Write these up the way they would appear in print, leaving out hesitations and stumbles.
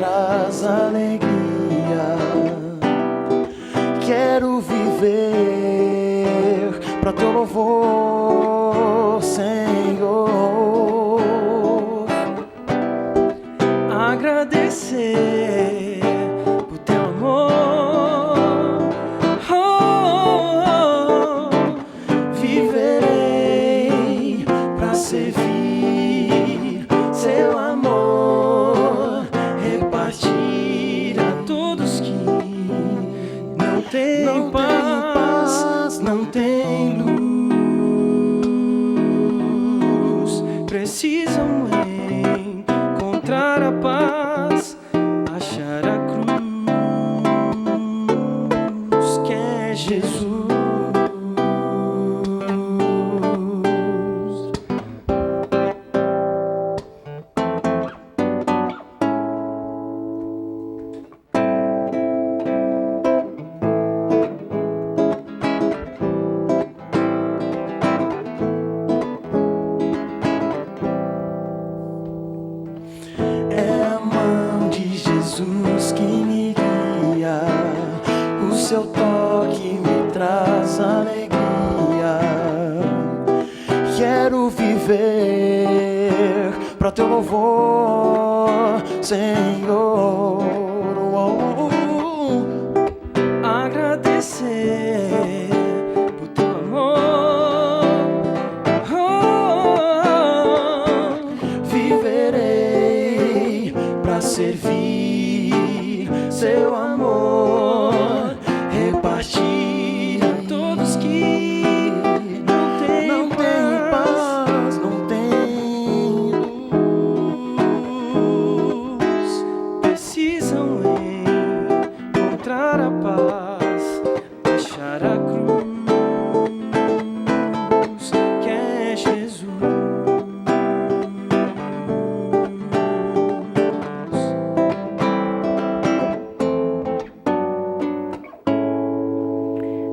traz alegria. Quero viver para teu louvor, Senhor. Agradecer por teu amor. Viverei para servir seu amor, repartir a todos que não têm paz, não têm luz, precisam encontrar a paz, achar a cruz que é Jesus. Jesus que me guia, o seu toque me traz alegria. Quero viver para teu louvor, Senhor. Agradecer por teu amor. Viverei para servir seu amor, repartir a todos que não têm paz, não têm luz, precisam encontrar a paz, achar a cruz que é Jesus.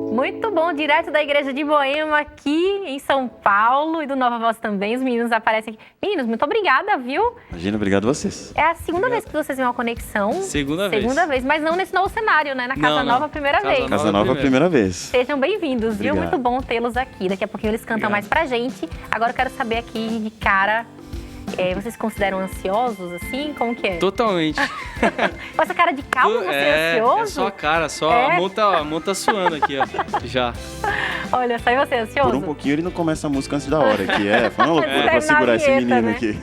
Muito bom, direto da Igreja de Moema, aqui em São Paulo, e do Nova Voz também. Os meninos aparecem aqui. Meninos, muito obrigada, viu? Imagina, obrigado a vocês. É a segunda vez que vocês vêm ao Conexão. Segunda vez, mas não nesse novo cenário, né? Na Casa Nova, primeira vez. Casa Nova, primeira vez. Sejam bem-vindos, viu? Obrigado. Muito bom tê-los aqui. Daqui a pouquinho eles cantam mais pra gente. Agora eu quero saber aqui de cara, vocês se consideram ansiosos, assim? Como que é? Totalmente. Com essa cara de calma, você é ansioso? É só a cara, a mão tá suando aqui, ó, já. Olha, só, e você é ansioso? Por um pouquinho ele não começa a música antes da hora, que foi uma loucura pra na segurar esse vinheta, menino né? aqui.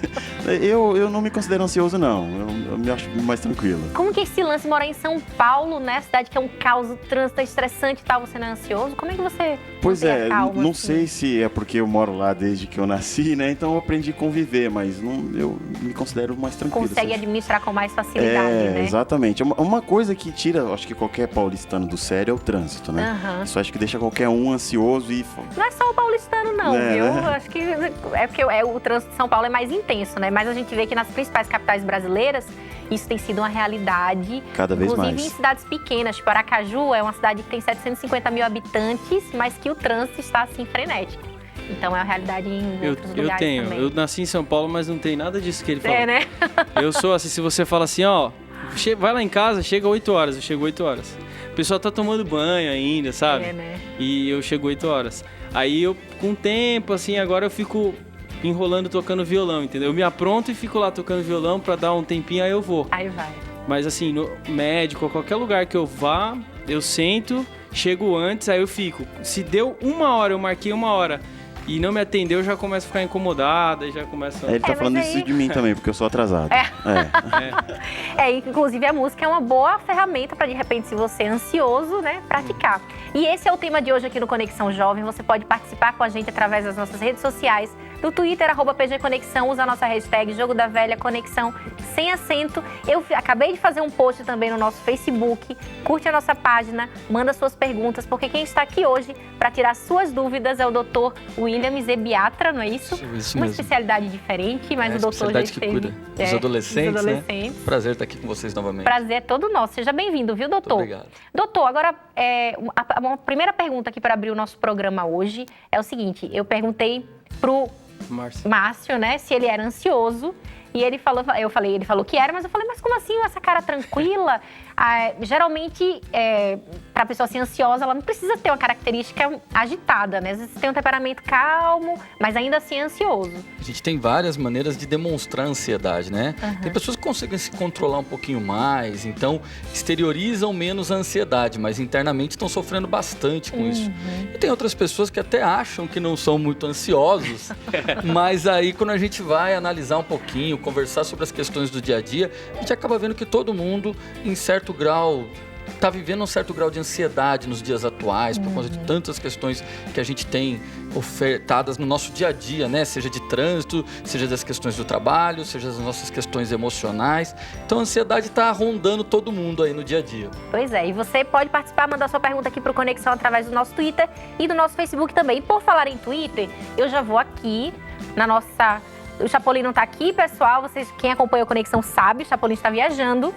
Eu não me considero ansioso, não. Eu me acho mais tranquilo. Como que é esse lance de morar em São Paulo, né? Cidade que é um caos, o trânsito é estressante e tal, você não é ansioso? Como é que você Pois mantém é, a calma, não assim? sei se é porque eu moro lá desde que eu nasci, né? Então eu aprendi a conviver, mas eu me considero mais tranquilo. Consegue assim. administrar com mais facilidade, né? Exatamente. Uma coisa que tira, acho que qualquer paulistano do sério é o trânsito, né? Isso acho que deixa qualquer um ansioso e... Não é só o paulistano, não, viu? Acho que é porque o trânsito de São Paulo é mais intenso, né? Mas a gente vê que nas principais capitais brasileiras, isso tem sido uma realidade. Cada vez inclusive mais. Em cidades pequenas. Tipo, Aracaju é uma cidade que tem 750 mil habitantes, mas que o trânsito está, assim, frenético. Então é uma realidade em outros lugares também. Eu nasci em São Paulo, mas não tem nada disso que ele falou. É, né? Eu sou assim, se você fala assim, ó, vai lá em casa, chega 8 horas, eu chego 8 horas. O pessoal tá tomando banho ainda, sabe? É, né? E eu chego 8 horas. Aí eu, com o tempo, assim, agora eu fico enrolando, tocando violão, entendeu? Eu me apronto e fico lá tocando violão pra dar um tempinho, aí eu vou. Aí vai. Mas assim, no médico, qualquer lugar que eu vá, eu sento, chego antes, aí eu fico. Se deu 1 hora, eu marquei 1 hora e não me atendeu, eu já começo a ficar incomodada, já começa... Ele tá falando isso de mim também, porque eu sou atrasado. Inclusive a música é uma boa ferramenta para, de repente, se você é ansioso, né, praticar. E esse é o tema de hoje aqui no Conexão Jovem. Você pode participar com a gente através das nossas redes sociais, no Twitter, @PGConexão, usa a nossa hashtag Jogo da Velha Conexão, sem acento. Eu acabei de fazer um post também no nosso Facebook, curte a nossa página, manda suas perguntas, porque quem está aqui hoje para tirar suas dúvidas é o Dr. William Zebiatra, não é isso? Isso Uma mesmo. especialidade diferente, mas É a o doutor já especialidade que esteve... cuida dos adolescentes, dos adolescentes. né? Prazer estar aqui com vocês novamente. Prazer é todo nosso. Seja bem-vindo, viu, doutor? Muito obrigado. Doutor, agora, a primeira pergunta aqui para abrir o nosso programa hoje é o seguinte. Eu perguntei pro Márcio, né, se ele era ansioso. E ele falou que era, mas eu falei, mas como assim essa cara tranquila? Geralmente, para a pessoa ser ansiosa, ela não precisa ter uma característica agitada, né? Às vezes tem um temperamento calmo, mas ainda assim ansioso. A gente tem várias maneiras de demonstrar ansiedade, né? Uhum. Tem pessoas que conseguem se controlar um pouquinho mais, então exteriorizam menos a ansiedade, mas internamente estão sofrendo bastante com isso. E tem outras pessoas que até acham que não são muito ansiosos, mas aí quando a gente vai analisar um pouquinho, conversar sobre as questões do dia a dia, a gente acaba vendo que todo mundo, em certo grau, está vivendo um certo grau de ansiedade nos dias atuais, por conta de tantas questões que a gente tem ofertadas no nosso dia a dia, né? Seja de trânsito, seja das questões do trabalho, seja das nossas questões emocionais. Então a ansiedade está rondando todo mundo aí no dia a dia. Pois é, e você pode participar, mandar sua pergunta aqui para o Conexão através do nosso Twitter e do nosso Facebook também. E por falar em Twitter, eu já vou aqui na nossa... O Chapolin não está aqui, pessoal. Quem acompanha o Conexão sabe, o Chapolin está viajando,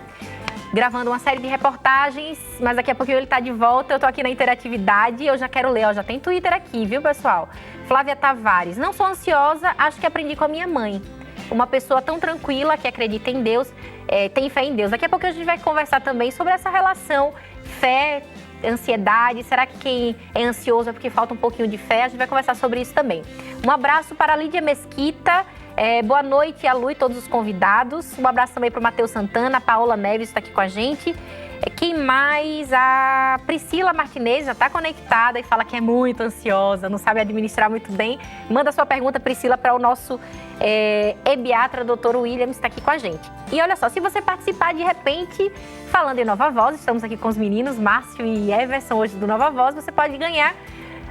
gravando uma série de reportagens, mas daqui a pouquinho ele está de volta. Eu estou aqui na interatividade e eu já quero ler, já tem Twitter aqui, viu, pessoal? Flávia Tavares, não sou ansiosa, acho que aprendi com a minha mãe. Uma pessoa tão tranquila que acredita em Deus, tem fé em Deus. Daqui a pouco a gente vai conversar também sobre essa relação fé, ansiedade. Será que quem é ansioso é porque falta um pouquinho de fé? A gente vai conversar sobre isso também. Um abraço para a Lídia Mesquita. Boa noite a Lu e todos os convidados. Um abraço também para o Matheus Santana, a Paola Neves está aqui com a gente. Quem mais? A Priscila Martinez já está conectada e fala que é muito ansiosa, não sabe administrar muito bem. Manda sua pergunta, Priscila, para o nosso ebiatra, Dr. William, está aqui com a gente. E olha só, se você participar de repente, falando em Nova Voz, estamos aqui com os meninos, Márcio e Everson, hoje do Nova Voz, você pode ganhar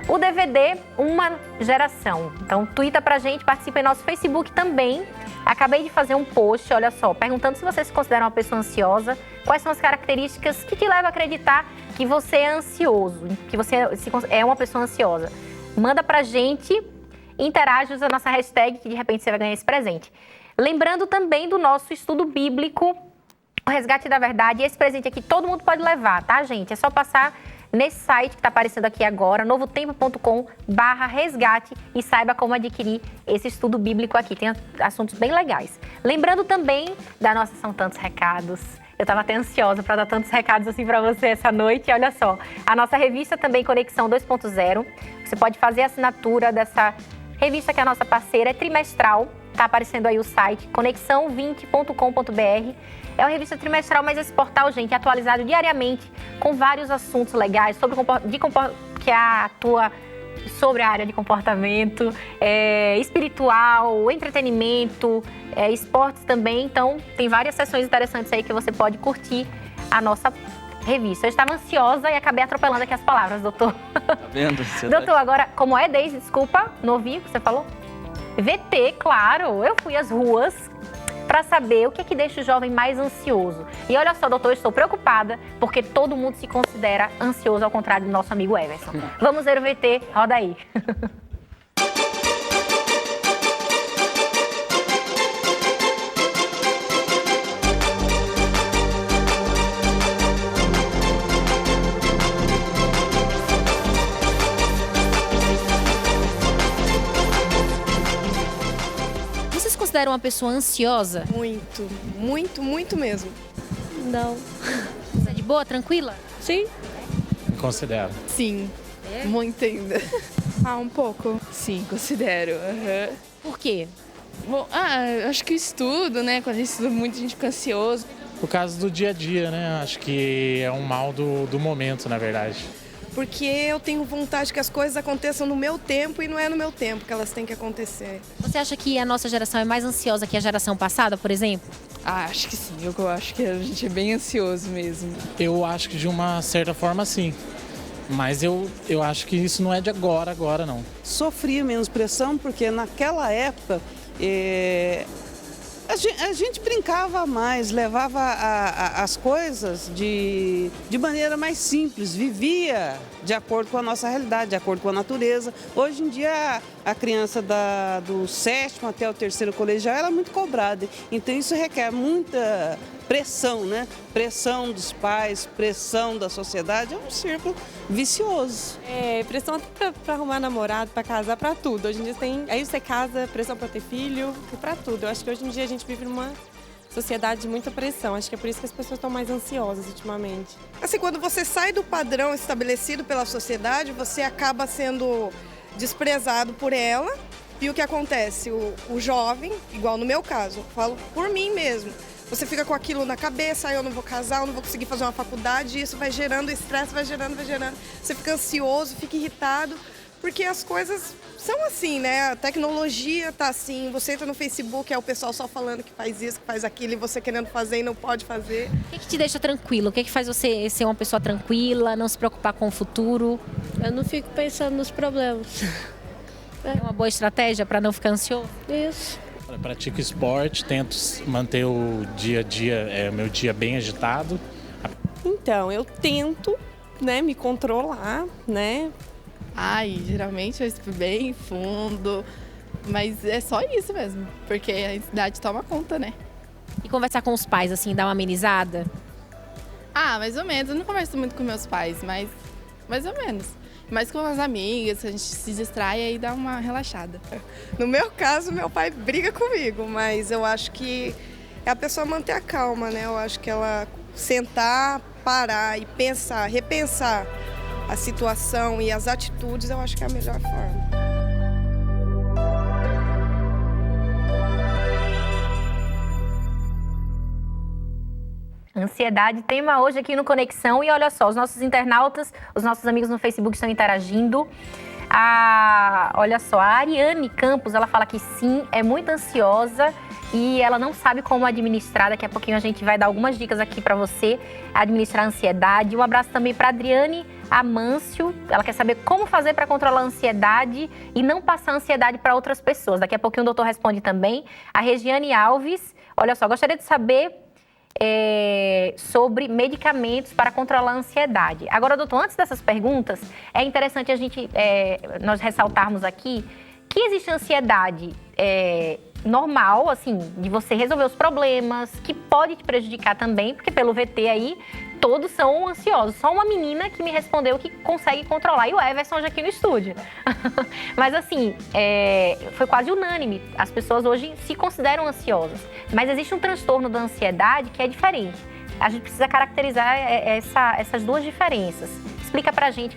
o DVD Uma Geração. Então, tuita pra gente, participa em nosso Facebook também. Acabei de fazer um post, olha só, perguntando se você se considera uma pessoa ansiosa, quais são as características que te levam a acreditar que você é ansioso, que você é uma pessoa ansiosa. Manda pra gente, interage, usa a nossa hashtag, que de repente você vai ganhar esse presente. Lembrando também do nosso estudo bíblico, o Resgate da Verdade. Esse presente aqui todo mundo pode levar, tá, gente? É só passar nesse site que está aparecendo aqui agora, novotempo.com/resgate, e saiba como adquirir esse estudo bíblico aqui. Tem assuntos bem legais. Lembrando também da nossa São Tantos Recados. Eu estava até ansiosa para dar tantos recados assim para você essa noite. Olha só, a nossa revista também, Conexão 2.0. Você pode fazer a assinatura dessa revista, que é a nossa parceira, é trimestral. Está aparecendo aí o site, conexão20.com.br. É uma revista trimestral, mas esse portal, gente, é atualizado diariamente com vários assuntos legais que atua sobre a área de comportamento, espiritual, entretenimento, esportes também. Então, tem várias sessões interessantes aí que você pode curtir a nossa revista. Eu estava ansiosa e acabei atropelando aqui as palavras, doutor. Tá vendo? Doutor, agora, como é, Deise? Desculpa, não ouvi o que você falou? VT, claro. Eu fui às ruas para saber o que deixa o jovem mais ansioso. E olha só, doutor, eu estou preocupada porque todo mundo se considera ansioso, ao contrário do nosso amigo Everson. Vamos ver o VT, roda aí. Considera uma pessoa ansiosa? Muito, muito, muito mesmo. Não. Você é de boa, tranquila? Sim. Me considero. Sim, muito ainda. Um pouco. Sim, considero. Uhum. Por quê? Bom, acho que o estudo, né? Quando a gente estuda muito, a gente fica ansioso. Por causa do dia a dia, né? Acho que é um mal do momento, na verdade. Porque eu tenho vontade que as coisas aconteçam no meu tempo e não é no meu tempo que elas têm que acontecer. Você acha que a nossa geração é mais ansiosa que a geração passada, por exemplo? Acho que sim. Eu acho que a gente é bem ansioso mesmo. Eu acho que de uma certa forma, sim. Mas eu acho que isso não é de agora não. Sofria menos pressão porque naquela época a gente brincava mais, levava as coisas de maneira mais simples, vivia de acordo com a nossa realidade, de acordo com a natureza. Hoje em dia a criança do 7º até o 3º colegial ela é muito cobrada, então isso requer muita pressão, né? Pressão dos pais, pressão da sociedade, é um círculo vicioso. Pressão até pra arrumar namorado, pra casar, pra tudo. Hoje em dia aí você casa, pressão pra ter filho, pra tudo. Eu acho que hoje em dia a gente gente vive numa sociedade de muita pressão. Acho que é por isso que as pessoas estão mais ansiosas ultimamente. Assim, quando você sai do padrão estabelecido pela sociedade, você acaba sendo desprezado por ela. E o que acontece? O jovem, igual no meu caso, eu falo por mim mesmo, você fica com aquilo na cabeça, eu não vou casar, eu não vou conseguir fazer uma faculdade, e isso vai gerando estresse, vai gerando. Você fica ansioso, fica irritado, porque as coisas são assim, né? A tecnologia tá assim, você entra no Facebook, é o pessoal só falando que faz isso, que faz aquilo, e você querendo fazer e não pode fazer. O que te deixa tranquilo? O que faz você ser uma pessoa tranquila, não se preocupar com o futuro? Eu não fico pensando nos problemas. É uma boa estratégia para não ficar ansioso? Isso. Eu pratico esporte, tento manter o dia a dia, meu dia bem agitado. Então, eu tento, né, me controlar, né? Ai, geralmente eu estudo bem fundo, mas é só isso mesmo, porque a ansiedade toma conta, né? E conversar com os pais, assim, dar uma amenizada? Ah, mais ou menos. Eu não converso muito com meus pais, mas mais ou menos. Mas com as amigas, a gente se distrai e aí dá uma relaxada. No meu caso, meu pai briga comigo, mas eu acho que é a pessoa manter a calma, né? Eu acho que ela sentar, parar e pensar, repensar a situação e as atitudes, eu acho que é a melhor forma. Ansiedade, tema hoje aqui no Conexão. E olha só, os nossos internautas, os nossos amigos no Facebook estão interagindo. Olha só, a Ariane Campos, ela fala que sim, é muito ansiosa e ela não sabe como administrar. Daqui a pouquinho a gente vai dar algumas dicas aqui para você administrar a ansiedade. Um abraço também para Adriane Amâncio. Ela quer saber como fazer para controlar a ansiedade e não passar a ansiedade para outras pessoas. Daqui a pouquinho o doutor responde também. A Regiane Alves, olha só, gostaria de saber sobre medicamentos para controlar a ansiedade. Agora, doutor, antes dessas perguntas, é interessante nós ressaltarmos aqui que existe ansiedade normal, assim, de você resolver os problemas, que pode te prejudicar também, porque pelo VT aí, todos são ansiosos. Só uma menina que me respondeu que consegue controlar, e o Everson já aqui no estúdio. Mas assim, foi quase unânime. As pessoas hoje se consideram ansiosas. Mas existe um transtorno da ansiedade que é diferente. A gente precisa caracterizar essas duas diferenças. Explica pra gente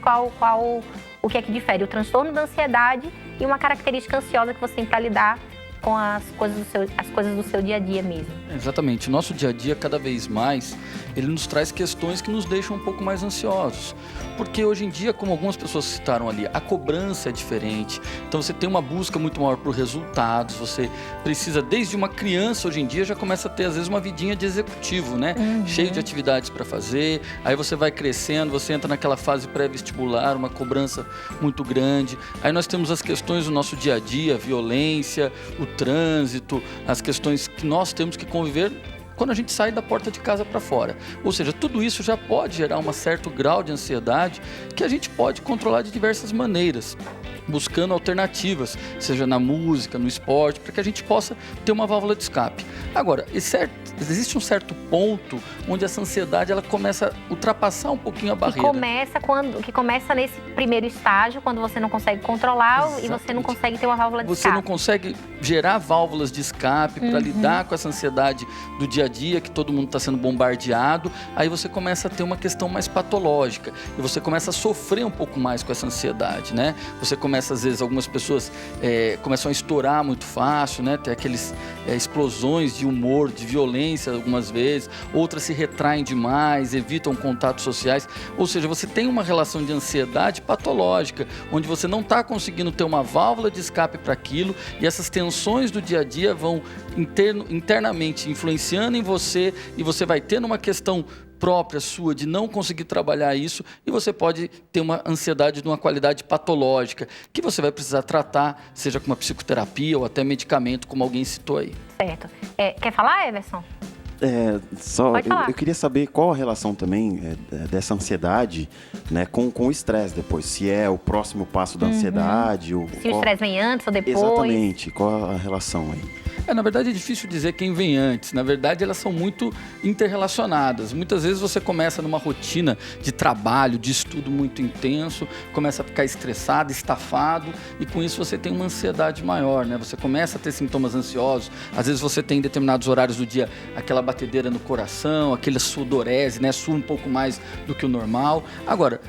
o que é que difere o transtorno da ansiedade e uma característica ansiosa que você tem para lidar com as coisas do seu dia a dia mesmo. Exatamente. O nosso dia a dia, cada vez mais, ele nos traz questões que nos deixam um pouco mais ansiosos. Porque hoje em dia, como algumas pessoas citaram ali, a cobrança é diferente. Então você tem uma busca muito maior por resultados. Você precisa, desde uma criança, hoje em dia, já começa a ter, às vezes, uma vidinha de executivo, né? Uhum. Cheio de atividades para fazer. Aí você vai crescendo, você entra naquela fase pré-vestibular, uma cobrança muito grande. Aí nós temos as questões do nosso dia a dia, a violência, o trânsito, as questões que nós temos que conviver quando a gente sai da porta de casa para fora. Ou seja, tudo isso já pode gerar um certo grau de ansiedade que a gente pode controlar de diversas maneiras, buscando alternativas, seja na música, no esporte, para que a gente possa ter uma válvula de escape. Agora, existe um certo ponto onde essa ansiedade ela começa a ultrapassar um pouquinho a barreira. Que começa nesse primeiro estágio, quando você não consegue controlar. Exatamente. E você não consegue ter uma válvula de escape. Você não consegue gerar válvulas de escape para lidar com essa ansiedade do dia a dia, que todo mundo está sendo bombardeado. Aí você começa a ter uma questão mais patológica e você começa a sofrer um pouco mais com essa ansiedade, né? Você começa, às vezes, algumas pessoas começam a estourar muito fácil, né? Tem aqueles explosões de humor, de violência algumas vezes, outras se retraem demais, evitam contatos sociais, ou seja, você tem uma relação de ansiedade patológica, onde você não está conseguindo ter uma válvula de escape para aquilo e essas tensões do dia a dia vão internamente influenciando em você e você vai tendo uma questão própria sua de não conseguir trabalhar isso e você pode ter uma ansiedade de uma qualidade patológica que você vai precisar tratar, seja com uma psicoterapia ou até medicamento, como alguém citou aí. Certo. Quer falar, Everson? Eu queria saber qual a relação também dessa ansiedade, né, com o estresse depois. Se é o próximo passo da ansiedade. Se o estresse vem antes ou depois. Exatamente. Qual a relação aí? Na verdade é difícil dizer quem vem antes. Na verdade elas são muito interrelacionadas. Muitas vezes você começa numa rotina de trabalho, de estudo muito intenso, começa a ficar estressado, estafado, e com isso você tem uma ansiedade maior, né? Você começa a ter sintomas ansiosos. Às vezes você tem em determinados horários do dia aquela batedeira no coração, aquela sudorese, né? Sua um pouco mais do que o normal. Agora,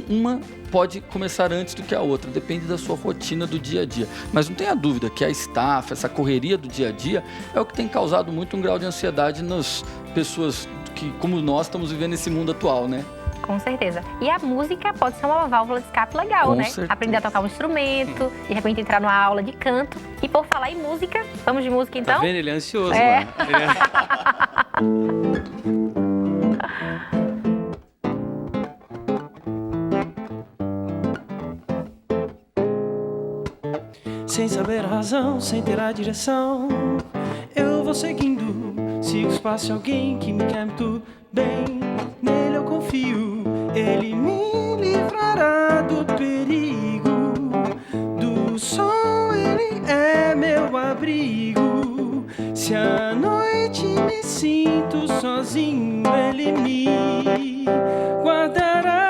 uma pode começar antes do que a outra, depende da sua rotina do dia a dia. Mas não tenha dúvida que a estafa, essa correria do dia a dia, é o que tem causado muito um grau de ansiedade nas pessoas que, como nós, estamos vivendo nesse mundo atual, né? Com certeza. E a música pode ser uma válvula de escape legal, Com né? certeza. Aprender a tocar um instrumento, de repente entrar numa aula de canto. E por falar em música, vamos de música então? Tá vendo? Ele é ansioso. É. Sem saber a razão, sem ter a direção, eu vou seguindo. Sigo os passos de alguém que me quer muito bem. Nele eu confio, ele me livrará do perigo. Do sol ele é meu abrigo. Se à noite me sinto sozinho, ele me guardará.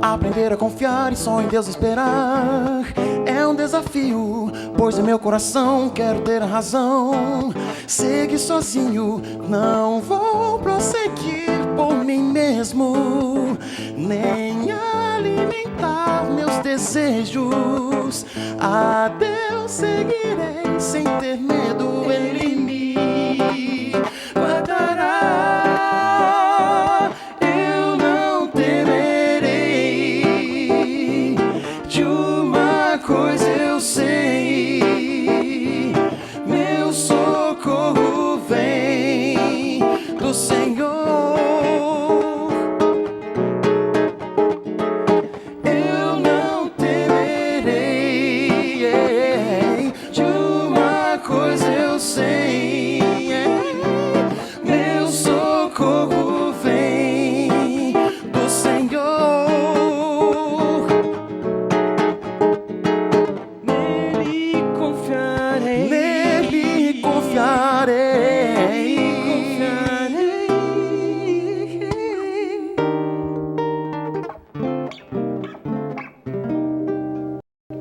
Aprender a confiar e só em Deus esperar é um desafio, pois em meu coração quero ter a razão. Seguir sozinho, não vou prosseguir por mim mesmo, nem alimentar meus desejos. A Deus seguirei sem ter medo, Ele me guardará. Coisa eu sei, meu socorro vem do Senhor. Eu não temerei, de uma coisa eu sei, meu socorro vem do Senhor.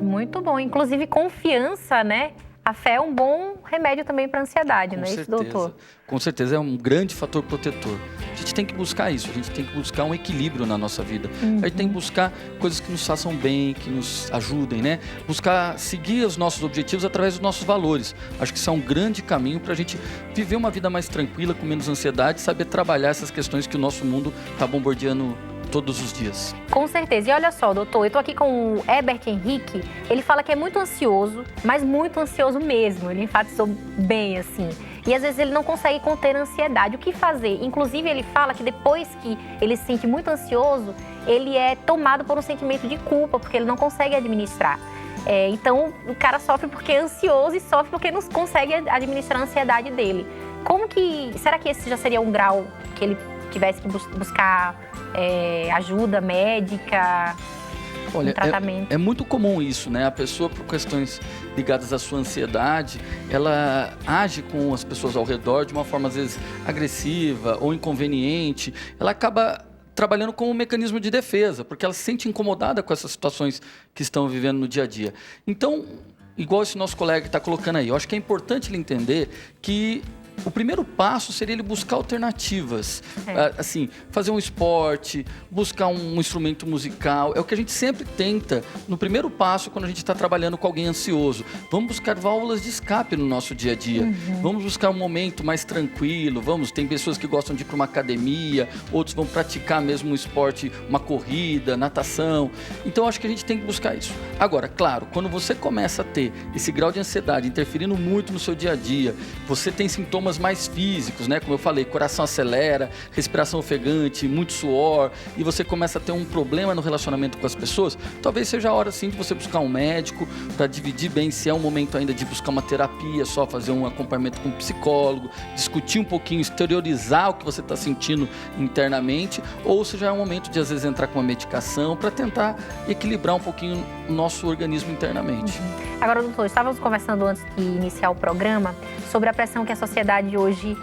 Muito bom. Inclusive, confiança, né? A fé é um bom remédio também para a ansiedade, não é isso, doutor? Com certeza, é um grande fator protetor. A gente tem que buscar isso, a gente tem que buscar um equilíbrio na nossa vida. A gente tem que buscar coisas que nos façam bem, que nos ajudem, né? Buscar seguir os nossos objetivos através dos nossos valores. Acho que isso é um grande caminho para a gente viver uma vida mais tranquila, com menos ansiedade, saber trabalhar essas questões que o nosso mundo está bombardeando todos os dias. Com certeza. E olha só, doutor, eu tô aqui com o Herbert Henrique. Ele fala que é muito ansioso, mas muito ansioso mesmo. Ele enfatizou bem, assim. E às vezes ele não consegue conter a ansiedade. O que fazer? Inclusive, ele fala que depois que ele se sente muito ansioso, ele é tomado por um sentimento de culpa, porque ele não consegue administrar. Então, o cara sofre porque é ansioso e sofre porque não consegue administrar a ansiedade dele. Será que esse já seria um grau que ele tivesse que buscar ajuda médica, Olha, tratamento? É muito comum isso, né? A pessoa, por questões ligadas à sua ansiedade, ela age com as pessoas ao redor de uma forma, às vezes, agressiva ou inconveniente. Ela acaba trabalhando como um mecanismo de defesa, porque ela se sente incomodada com essas situações que estão vivendo no dia a dia. Então, igual esse nosso colega que está colocando aí, eu acho que é importante ele entender que o primeiro passo seria ele buscar alternativas. Assim, fazer um esporte, buscar um instrumento musical. É o que a gente sempre tenta no primeiro passo quando a gente está trabalhando com alguém ansioso. Vamos buscar válvulas de escape no nosso dia a dia. Vamos buscar um momento mais tranquilo. Tem pessoas que gostam de ir para uma academia, outros vão praticar mesmo um esporte, uma corrida, natação. Então, acho que a gente tem que buscar isso. Agora, claro, quando você começa a ter esse grau de ansiedade interferindo muito no seu dia a dia, você tem sintomas mais físicos, né? Como eu falei, coração acelera, respiração ofegante, muito suor, e você começa a ter um problema no relacionamento com as pessoas, talvez seja a hora sim de você buscar um médico para dividir bem se é um momento ainda de buscar uma terapia, só fazer um acompanhamento com um psicólogo, discutir um pouquinho, exteriorizar o que você está sentindo internamente, ou se já é um momento de às vezes entrar com uma medicação para tentar equilibrar um pouquinho o nosso organismo internamente. Agora, doutor, estávamos conversando antes de iniciar o programa sobre a pressão que a sociedade hoje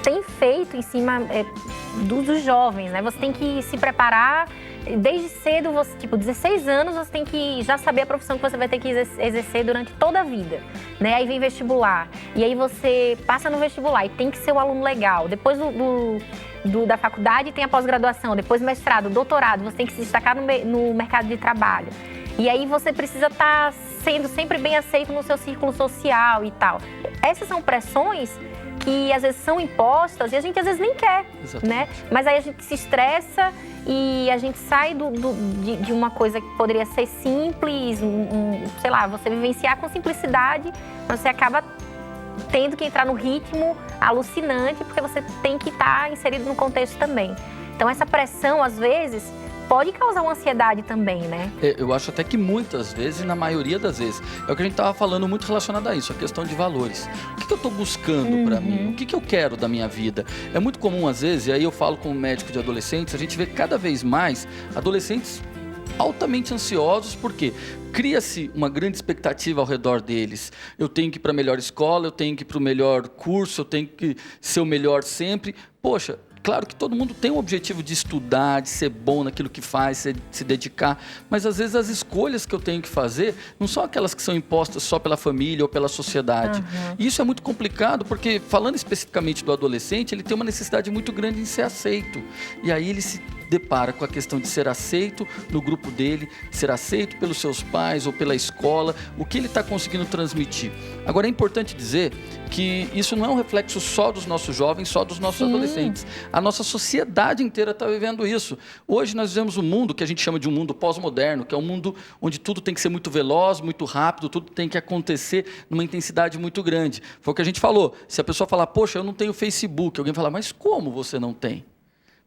tem feito em cima dos jovens, né? Você tem que se preparar desde cedo, 16 anos, você tem que já saber a profissão que você vai ter que exercer durante toda a vida, né? Aí vem vestibular, e aí você passa no vestibular e tem que ser um aluno legal. Depois da faculdade tem a pós-graduação, depois mestrado, doutorado, você tem que se destacar no mercado de trabalho. E aí você precisa estar sendo sempre bem aceito no seu círculo social e tal. Essas são pressões que às vezes são impostas e a gente às vezes nem quer, né? Mas aí a gente se estressa e a gente sai de uma coisa que poderia ser simples, sei lá, você vivenciar com simplicidade, mas você acaba tendo que entrar no ritmo alucinante porque você tem que estar inserido no contexto também. Então essa pressão, às vezes, pode causar uma ansiedade também, né? Eu acho até que muitas vezes, na maioria das vezes, é o que a gente estava falando muito relacionado a isso, a questão de valores. O que eu estou buscando para mim? O que eu quero da minha vida? É muito comum, às vezes, e aí eu falo como médico de adolescentes, a gente vê cada vez mais adolescentes altamente ansiosos, porque cria-se uma grande expectativa ao redor deles. Eu tenho que ir para a melhor escola, eu tenho que ir para o melhor curso, eu tenho que ser o melhor sempre. Poxa, claro que todo mundo tem o objetivo de estudar, de ser bom naquilo que faz, se dedicar, mas às vezes as escolhas que eu tenho que fazer não são aquelas que são impostas só pela família ou pela sociedade. E isso é muito complicado, porque falando especificamente do adolescente, ele tem uma necessidade muito grande em ser aceito. E aí ele se depara com a questão de ser aceito no grupo dele, ser aceito pelos seus pais ou pela escola, o que ele está conseguindo transmitir. Agora, é importante dizer que isso não é um reflexo só dos nossos jovens, só dos nossos adolescentes. A nossa sociedade inteira está vivendo isso. Hoje nós vivemos um mundo que a gente chama de um mundo pós-moderno, que é um mundo onde tudo tem que ser muito veloz, muito rápido, tudo tem que acontecer numa intensidade muito grande. Foi o que a gente falou. Se a pessoa falar, poxa, eu não tenho Facebook, alguém falar, mas como você não tem?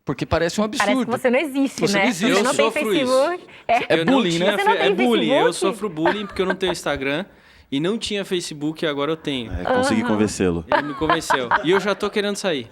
Porque parece um absurdo. Parece que você não existe, você né? Não existe. Você não tem Facebook. É bullying, né? Você não tem bullying. Facebook? Eu sofro bullying porque eu não tenho Instagram. E não tinha Facebook e agora eu tenho. Consegui convencê-lo. Ele me convenceu. E eu já tô querendo sair.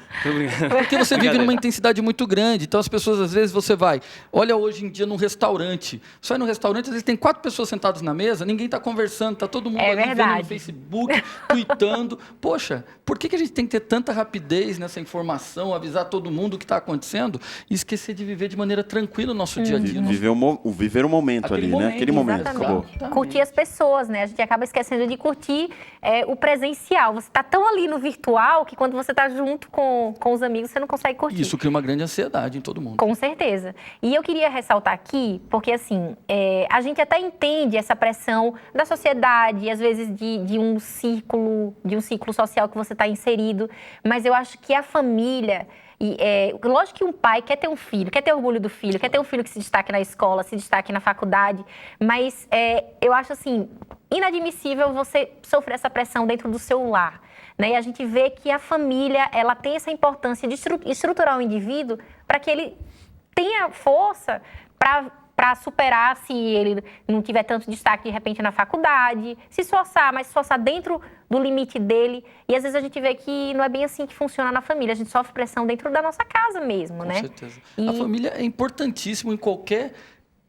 Porque você vive numa intensidade muito grande. Então as pessoas, às vezes, você vai. Olha hoje em dia num restaurante. Você vai no restaurante, às vezes tem 4 pessoas sentadas na mesa, ninguém está conversando, está todo mundo ali vendo no Facebook, tweetando. Poxa, por que a gente tem que ter tanta rapidez nessa informação, avisar todo mundo o que está acontecendo e esquecer de viver de maneira tranquila o nosso dia a dia? Viver o momento ali, né? Aquele momento. Acabou. Curtir as pessoas, né? A gente acaba esquecendo de curtir o presencial. Você está tão ali no virtual que quando você está junto com os amigos, você não consegue curtir. Isso cria uma grande ansiedade em todo mundo. Com certeza. E eu queria ressaltar aqui, porque assim, a gente até entende essa pressão da sociedade, às vezes de um ciclo social que você está inserido, mas eu acho que a família... lógico que um pai quer ter um filho, quer ter orgulho do filho, quer ter um filho que se destaque na escola, se destaque na faculdade, mas eu acho assim, inadmissível você sofrer essa pressão dentro do seu lar, né? E a gente vê que a família, ela tem essa importância de estruturar o indivíduo para que ele tenha força para superar se ele não tiver tanto destaque de repente na faculdade, se esforçar, mas se esforçar dentro do limite dele. E às vezes a gente vê que não é bem assim que funciona na família. A gente sofre pressão dentro da nossa casa mesmo, né? Com certeza. A família é importantíssima em qualquer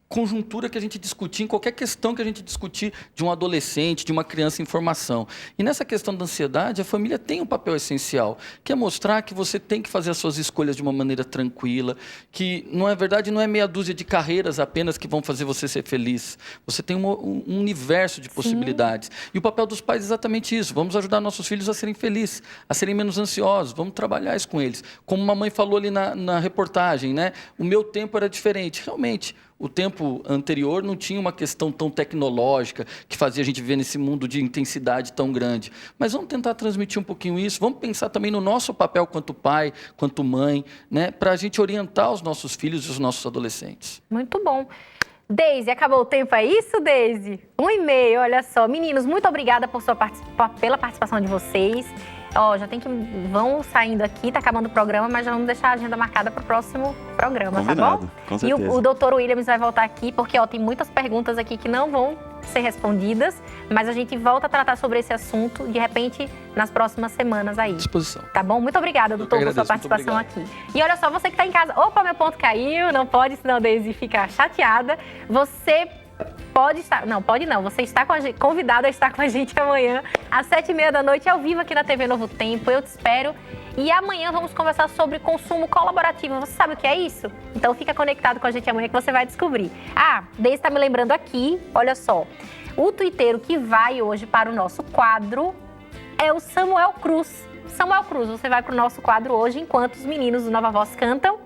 conjuntura que a gente discutir, em qualquer questão que a gente discutir de um adolescente, de uma criança em formação. E nessa questão da ansiedade, a família tem um papel essencial, que é mostrar que você tem que fazer as suas escolhas de uma maneira tranquila, que, não é verdade, não é meia dúzia de carreiras apenas que vão fazer você ser feliz. Você tem um universo de possibilidades. E o papel dos pais é exatamente isso. Vamos ajudar nossos filhos a serem felizes, a serem menos ansiosos. Vamos trabalhar isso com eles. Como uma mãe falou ali na reportagem, né? O meu tempo era diferente. Realmente, o tempo anterior não tinha uma questão tão tecnológica que fazia a gente viver nesse mundo de intensidade tão grande. Mas vamos tentar transmitir um pouquinho isso. Vamos pensar também no nosso papel quanto pai, quanto mãe, né? Para a gente orientar os nossos filhos e os nossos adolescentes. Muito bom. Deise, acabou o tempo, é isso, Deise? 1h30, olha só. Meninos, muito obrigada pela participação de vocês. Já tem que... Vão saindo aqui, tá acabando o programa, mas já vamos deixar a agenda marcada para o próximo programa, combinado, tá bom? Com certeza. E o Dr. Williams vai voltar aqui, porque tem muitas perguntas aqui que não vão ser respondidas, mas a gente volta a tratar sobre esse assunto, de repente, nas próximas semanas aí. Disposição. Tá bom? Muito obrigada, doutor, por sua participação aqui. E olha só, você que tá em casa... Opa, meu ponto caiu, não pode, senão a Deise fica chateada. Você... Pode estar, não, pode não. Você está convidado a estar com a gente amanhã, às 19h30, ao vivo aqui na TV Novo Tempo. Eu te espero. E amanhã vamos conversar sobre consumo colaborativo. Você sabe o que é isso? Então fica conectado com a gente amanhã que você vai descobrir. Deise está me lembrando aqui, olha só. O tuiteiro que vai hoje para o nosso quadro é o Samuel Cruz. Samuel Cruz, você vai para o nosso quadro hoje, enquanto os meninos do Nova Voz cantam.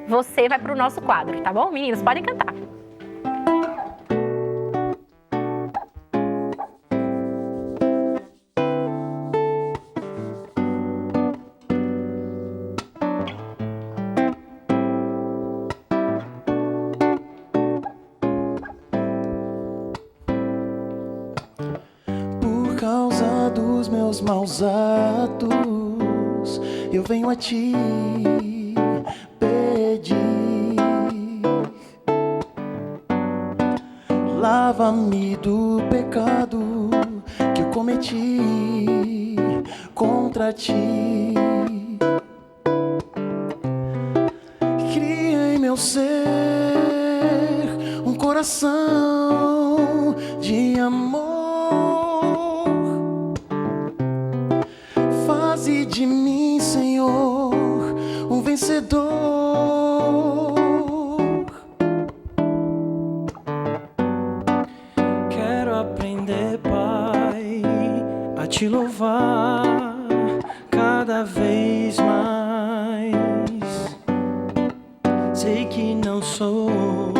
Você vai para o nosso quadro, tá bom? Meninos, podem cantar. Meus maus atos, eu venho a ti pedir. Lava-me do pecado que eu cometi contra ti. Cria em meu ser um coração de amor. Faze de mim, Senhor, um vencedor. Quero aprender, Pai, a te louvar cada vez mais. Sei que não sou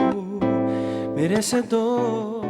merecedor